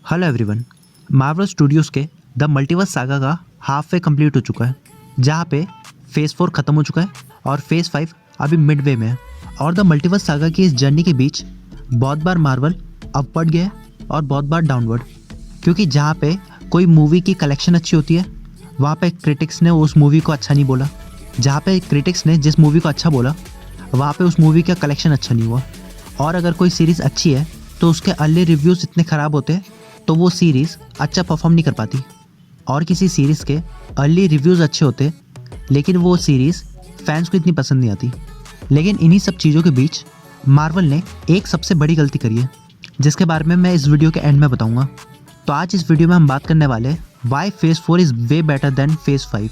Hello everyone. Marvel Studios के the multiverse saga का half way complete हो चुका है, जहाँ पे फेज़ 4 ख़त्म हो चुका है और फेज़ 5 अभी मिड वे में है। और द मल्टीवर्स सागा की इस जर्नी के बीच बहुत बार मार्वल अपवर्ड गया और बहुत बार डाउनवर्ड, क्योंकि जहाँ पे कोई मूवी की कलेक्शन अच्छी होती है वहाँ पे क्रिटिक्स ने उस मूवी को अच्छा नहीं बोला, जहाँ पे क्रिटिक्स ने जिस मूवी को अच्छा बोला वहाँ पे उस मूवी का कलेक्शन अच्छा नहीं हुआ। और अगर कोई सीरीज़ अच्छी है तो उसके अर्ली रिव्यूज़ इतने ख़राब होते हैं तो वो सीरीज़ अच्छा परफॉर्म नहीं कर पाती। और किसी सीरीज़ के अर्ली रिव्यूज़ अच्छे होते लेकिन वो सीरीज़ फैंस को इतनी पसंद नहीं आती। लेकिन इन्हीं सब चीज़ों के बीच मार्वल ने एक सबसे बड़ी गलती करी है, जिसके बारे में मैं इस वीडियो के एंड में बताऊंगा। तो आज इस वीडियो में हम बात करने वाले why phase 4 is way better than phase 5।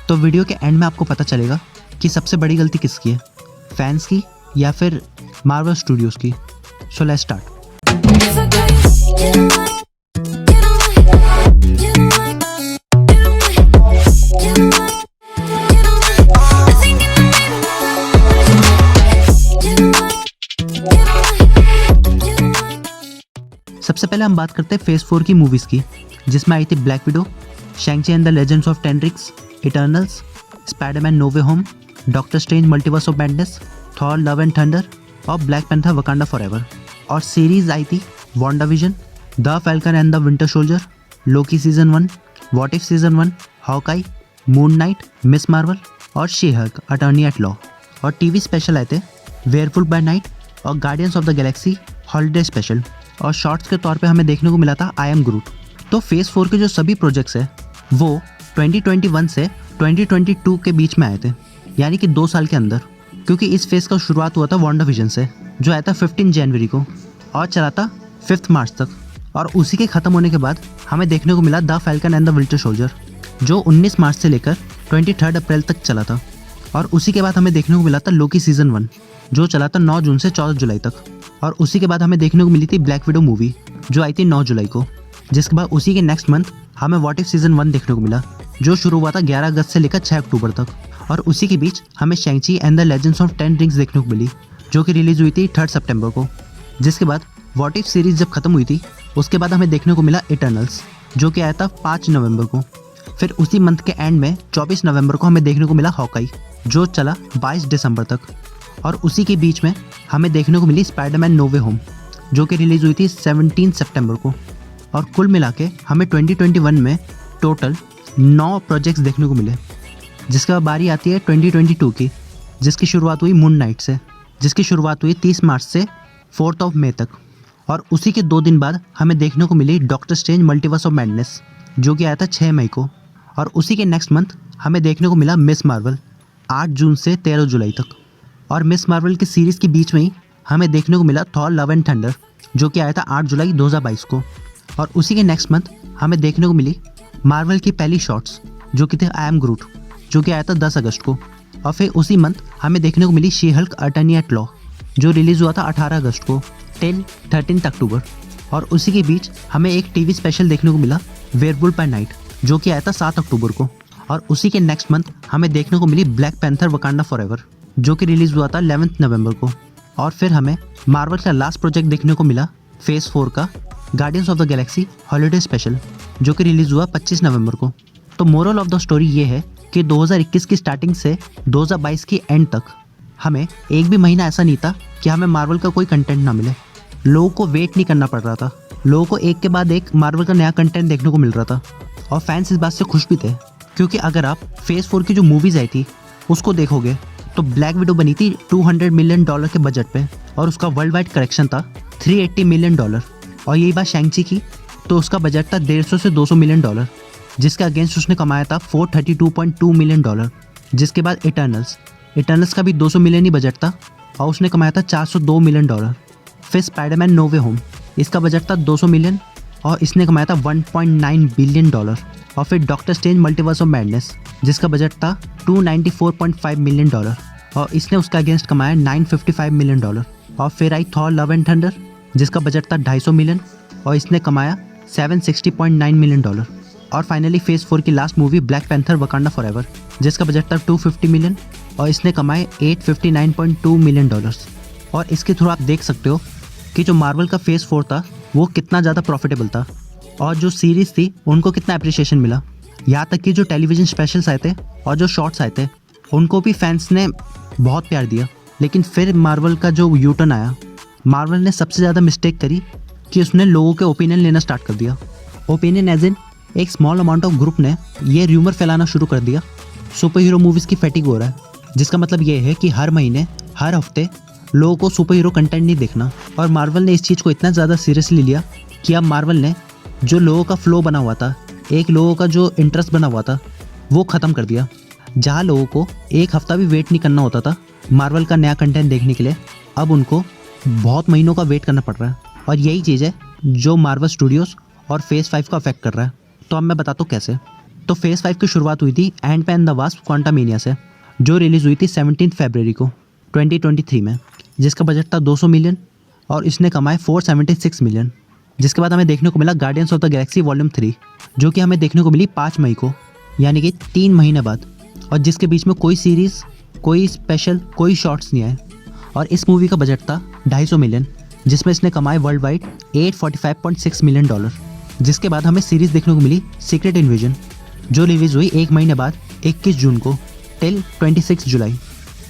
तो वीडियो के एंड में आपको पता चलेगा कि सबसे बड़ी गलती किसकी है, फैंस की या फिर मार्वल स्टूडियोज़ की। So let's start. सबसे पहले हम बात करते हैं फेज़ 4 की मूवीज़ की, जिसमें आई थी Black Widow, Shang-Chi and the Legends of Ten Rings, Eternals, Spider-Man No Way Home, Doctor Strange Multiverse of Madness, Thor Love and Thunder और ब्लैक पैंथर वकांडा फॉरएवर। और सीरीज़ आई थी WandaVision, the Falcon and the Winter Soldier, Loki season 1, What If season 1, Hawkeye, Moon Knight, Ms Marvel और She-Hulk Attorney at Law. और TV special आए थे Werewolf by Night और guardians of the Galaxy holiday special. और shorts के तौर पे हमें देखने को मिला था आई एम ग्रूट। तो फेज़ 4 के जो सभी प्रोजेक्ट्स हैं वो 2021 से 2022 के बीच में आए थे, यानी कि 2 साल के अंदर, क्योंकि इस फेज़ का शुरुआत हुआ था वांडाविजन से, जो आया था 15 जनवरी को और चला था 5 मार्च तक। और उसी के ख़त्म होने के बाद हमें देखने को मिला the Falcon and the Winter soldier, जो 19 मार्च से लेकर 23 अप्रैल तक चला था। और उसी के बाद हमें देखने को मिला था लोकी सीजन 1, जो चला था 9 जून से 14 जुलाई तक। और उसी के बाद हमें देखने को मिली थी ब्लैक विडो मूवी, जो आई थी 9 जुलाई को। जिसके बाद उसी के नेक्स्ट मंथ हमें व्हाट इफ सीजन 1 देखने को मिला, जो शुरू हुआ था 11 अगस्त से लेकर 6 अक्टूबर तक। और उसी के बीच हमें शैंग-ची and the Legends of Ten rings देखने को मिली, जो कि रिलीज़ हुई थी 3 सितंबर को। जिसके बाद व्हाट इफ सीरीज़ जब खत्म हुई थी उसके बाद हमें देखने को मिला इटर्नल्स, जो कि आया था 5 नवंबर को। फिर उसी मंथ के एंड में 24 नवंबर को हमें देखने को मिला हॉकाई, जो चला 22 दिसंबर तक। और उसी के बीच में हमें देखने को मिली स्पाइडरमैन नो वे होम, जो कि रिलीज़ हुई थी 17 सितंबर को। और कुल मिला के हमें 2021 में टोटल 9 प्रोजेक्ट्स देखने को मिले। जिसके बाद बारी आती है 2022 की, जिसकी शुरुआत हुई मून नाइट से, जिसकी शुरुआत हुई 30 मार्च से 4 मई तक। और उसी के 2 दिन बाद हमें देखने को मिली Doctor Strange Multiverse of Madness, जो कि आया था 6 मई को। और उसी के नेक्स्ट मंथ हमें देखने को मिला मिस मार्वल 8 जून से 13 जुलाई तक। और मिस मार्वल की सीरीज़ के बीच में ही हमें देखने को मिला थॉर लव एंड थंडर, जो कि आया था 8 जुलाई 2022 को। और उसी के नेक्स्ट मंथ हमें देखने को मिली मार्वल की पहली शॉर्ट्स, जो कि थे आई एम ग्रूट, जो कि आया था 10 अगस्त को। और फिर उसी मंथ हमें देखने को मिली शी-हल्क अटॉर्नी एट लॉ, जो रिलीज़ हुआ था 18 अगस्त को टिल 13 अक्टूबर। और उसी के बीच हमें एक टीवी स्पेशल देखने को मिला वेयरवुल्फ बाय नाइट, जो कि आया था 7 अक्टूबर को। और उसी के नेक्स्ट मंथ हमें देखने को मिली ब्लैक पैंथर वकांडा फॉरएवर, जो कि रिलीज़ हुआ था 11 नवंबर को। और फिर हमें मार्वल का लास्ट प्रोजेक्ट देखने को मिला फेज़ 4 का guardians of the Galaxy holiday special, जो कि रिलीज़ हुआ 25 नवंबर को। तो मोरल ऑफ द स्टोरी ये है कि 2021 की स्टार्टिंग से 2022 की एंड तक हमें एक भी महीना ऐसा नहीं था कि हमें मार्वल का कोई कंटेंट ना मिले। लोगों को वेट नहीं करना पड़ रहा था, लोगों को एक के बाद एक मार्वल का नया कंटेंट देखने को मिल रहा था। और फैंस इस बात से खुश भी थे, क्योंकि अगर आप फेज़ 4 की जो मूवीज़ आई थी उसको देखोगे तो ब्लैक विडो बनी थी $200 मिलियन के बजट पे, और उसका वर्ल्ड वाइड कलेक्शन था $380 मिलियन। और यही बात शैंग-ची की, तो उसका बजट था 150 से 200 मिलियन डॉलर, जिसके अगेंस्ट उसने कमाया था $432.2 मिलियन। जिसके बाद इटर्नल्स का भी 200 मिलियन ही बजट था और उसने कमाया था $402 मिलियन। फिर स्पाइडरमैन नो वे होम, इसका बजट था 200 मिलियन और इसने कमाया था $1.9 बिलियन। और फिर doctor Strange Multiverse of madness, जिसका बजट था $294.5 मिलियन और इसने उसका अगेंस्ट कमाया $955 मिलियन। और फिर आई थॉर लव एंड थंडर, जिसका बजट था 250 मिलियन और इसने कमाया $760.9 मिलियन। और फाइनली फेज़ 4 की last movie black Panther Wakanda forever, जिसका बजट था $250 मिलियन और इसने कमाए $859.2 मिलियन। और इसके थ्रू आप देख सकते हो कि जो मार्वल का फेज़ 4 था वो कितना ज़्यादा प्रॉफिटेबल था, और जो सीरीज़ थी उनको कितना अप्रिसिएशन मिला। यहाँ तक कि जो टेलीविज़न स्पेशल्स आए थे और जो शॉर्ट्स आए थे उनको भी फैंस ने बहुत प्यार दिया। लेकिन फिर मार्वल का जो यूटर्न आया, मार्वल ने सबसे ज़्यादा मिस्टेक करी कि उसने लोगों के ओपिनियन लेना स्टार्ट कर दिया। ओपिनियन एज इन एक स्मॉल अमाउंट ऑफ ग्रुप ने ये र्यूमर फैलाना शुरू कर दिया सुपर हीरो मूवीज़ की फैटिग हो रहा है, जिसका मतलब ये है कि हर महीने हर हफ्ते लोगों को सुपर हीरो कंटेंट नहीं देखना। और मार्वल ने इस चीज़ को इतना ज़्यादा सीरियसली लिया कि अब मार्वल ने जो लोगों का फ्लो बना हुआ था, एक लोगों का जो इंटरेस्ट बना हुआ था, वो ख़त्म कर दिया। जहाँ लोगों को एक हफ्ता भी वेट नहीं करना होता था मार्वल का नया कंटेंट देखने के लिए, अब उनको बहुत महीनों का वेट करना पड़ रहा है। और यही चीज़ है जो मार्वल स्टूडियोज़ और फेज़ 5 को अफेक्ट कर रहा है। तो अब मैं बताता हूँ कैसे। तो फेज़ 5 की शुरुआत हुई थी एंट-मैन द वास्प क्वांटममेनिया से, जो रिलीज़ हुई थी 17 फरवरी को 2023 में, जिसका बजट था 200 मिलियन और इसने कमाए 476 मिलियन। जिसके बाद हमें देखने को मिला guardians of the Galaxy volume 3, जो कि हमें देखने को मिली 5 मई को, यानी कि 3 महीने बाद, और जिसके बीच में कोई सीरीज़, कोई स्पेशल, कोई शॉर्ट्स नहीं आए। और इस मूवी का बजट था 250 मिलियन, जिसमें इसने कमाए वर्ल्ड वाइड $845.6 मिलियन। जिसके बाद हमें सीरीज़ देखने को मिली सीक्रेट इन्वेजन, जो रिलीज़ हुई 1 महीने बाद 21 जून को टिल 26 जुलाई।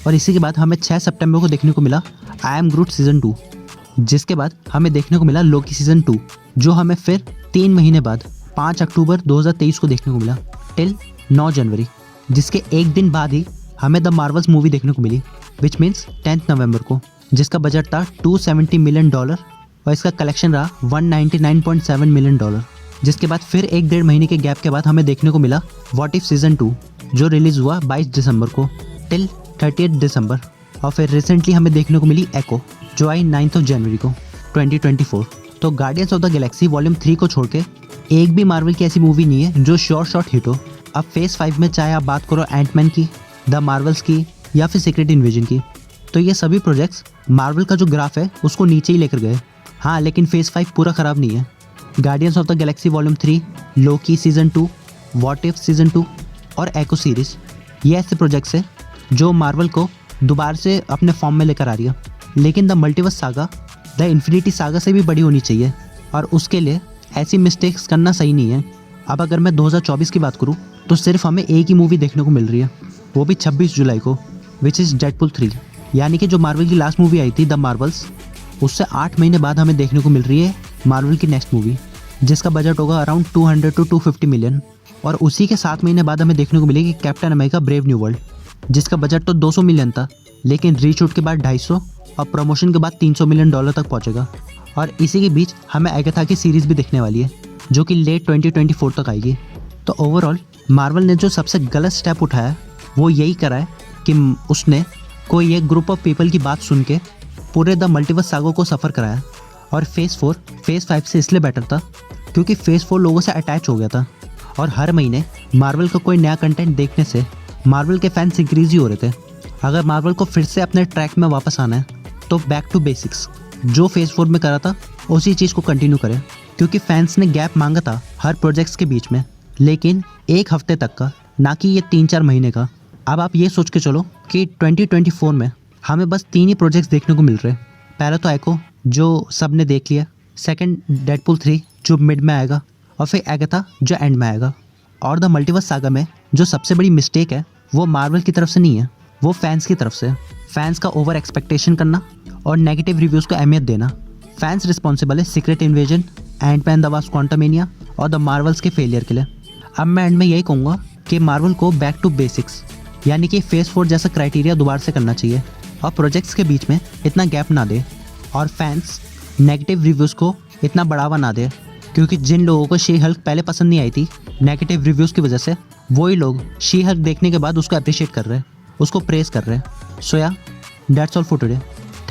और इसी के बाद हमें 6 सितंबर को देखने को मिला आई एम ग्रूट सीज़न 2। जिसके बाद हमें देखने को मिला लोकी सीज़न 2, जो हमें फिर 3 महीने बाद 5 अक्टूबर 2023 को देखने को मिला टिल 9 जनवरी। जिसके एक दिन बाद ही हमें द मार्वल्स मूवी देखने को मिली, विच मीन्स 10 नवंबर को, जिसका बजट था $270 मिलियन और इसका कलेक्शन रहा $199.7 मिलियन। जिसके बाद फिर 1-1.5 महीने के गैप के बाद हमें देखने को मिला व्हाट इफ सीज़न 2, जो रिलीज़ हुआ 22 दिसंबर को टिल 30 दिसंबर। और फिर रिसेंटली हमें देखने को मिली एको, जो आई 9 जनवरी को 2024। तो guardians of the Galaxy volume 3 को छोड़ के एक भी मार्वल की ऐसी मूवी नहीं है जो शॉर्ट हिट हो। अब फेज़ 5 में चाहे आप बात करो एंटमैन की, द मार्वल्स की या फिर सीक्रेट इन्वेजन की, तो ये सभी प्रोजेक्ट्स मार्वल का जो ग्राफ है उसको नीचे ही लेकर गए। हाँ, लेकिन फेज़ 5 पूरा ख़राब नहीं है। Guardians of the Galaxy volume 3, Loki season 2, what if season 2 और एको सीरीज़, ये ऐसे प्रोजेक्ट्स हैं जो मार्वल को दोबारा से अपने फॉर्म में लेकर आ रही है। लेकिन the multiverse saga the infinity saga से भी बड़ी होनी चाहिए, और उसके लिए ऐसी मिस्टेक्स करना सही नहीं है। अब अगर मैं 2024 की बात करूँ तो सिर्फ हमें एक ही मूवी देखने को मिल रही है, वो भी 26 जुलाई को, विच इज़ डेडपुल 3। यानी कि जो मार्वल की लास्ट मूवी आई थी द मार्वल्स, उससे 8 महीने बाद हमें देखने को मिल रही है मार्वल की नेक्स्ट मूवी, जिसका बजट होगा अराउंड 200 to 250 मिलियन। और उसी के 7 महीने बाद हमें देखने को मिलेगी captain America brave new world, जिसका बजट तो 200 मिलियन था, लेकिन रीशूट के बाद 250 और प्रमोशन के बाद $300 मिलियन तक पहुंचेगा। और इसी के बीच हमें एगाथा की सीरीज़ भी दिखने वाली है, जो कि लेट 2024 तक आएगी। तो ओवरऑल मार्वल ने जो सबसे गलत स्टेप उठाया वो यही करा है कि उसने कोई एक ग्रुप ऑफ पीपल की बात सुन के पूरे द मल्टीवर्स सागो को सफ़र कराया। और फेज़ 4 फेज़ 5 से इसलिए बेटर था क्योंकि फेज़ 4 लोगों से अटैच हो गया था, और हर महीने मार्वल का कोई नया कंटेंट देखने से मार्वल के फैंस इंक्रीज ही हो रहे थे। अगर मार्वल को फिर से अपने ट्रैक में वापस आना है तो बैक टू बेसिक्स, जो फेज़ 4 में करा था उसी चीज़ को कंटिन्यू करें, क्योंकि फैंस ने गैप मांगा था हर प्रोजेक्ट्स के बीच में, लेकिन 1 हफ्ते तक का, ना कि ये 3-4 महीने का। अब आप ये सोच के चलो कि 2024 में हमें बस 3 ही प्रोजेक्ट्स देखने को मिल रहे हैं। पहला तो एको, जो सब ने देख लिया, सेकंड डेडपुल 3 जो मिड में आएगा, और फिर एगाथा जो एंड में आएगा। और द मल्टीवर्स सागा में जो सबसे बड़ी मिस्टेक है वो मार्वल की तरफ से नहीं है, वो फैंस की तरफ से है। फैंस का ओवर एक्सपेक्टेशन करना और नेगेटिव रिव्यूज़ को अहमियत देना। फैंस रिस्पॉन्सिबल है Secret Invasion, Ant-Man the Wasp Quantumania और द मार्वल्स के फेलियर के लिए। अब मैं एंड में यही कहूँगा कि मार्वल को बैक टू बेसिक्स, यानी कि फेज़ 4 जैसा क्राइटेरिया दोबारा से करना चाहिए, और प्रोजेक्ट्स के बीच में इतना गैप ना दे, और फैंस नेगेटिव रिव्यूज़ को इतना बढ़ावा ना दे, क्योंकि जिन लोगों को शी हल्क पहले पसंद नहीं आई थी नेगेटिव रिव्यूज़ की वजह से, वही लोग शी हल्क देखने के बाद उसको अप्रिशिएट कर रहे हैं, उसको प्रेस कर रहे हैं। सो या that's all for today.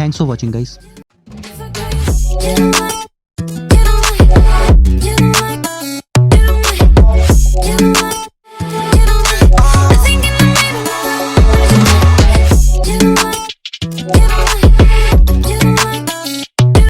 Thanks for watching guys.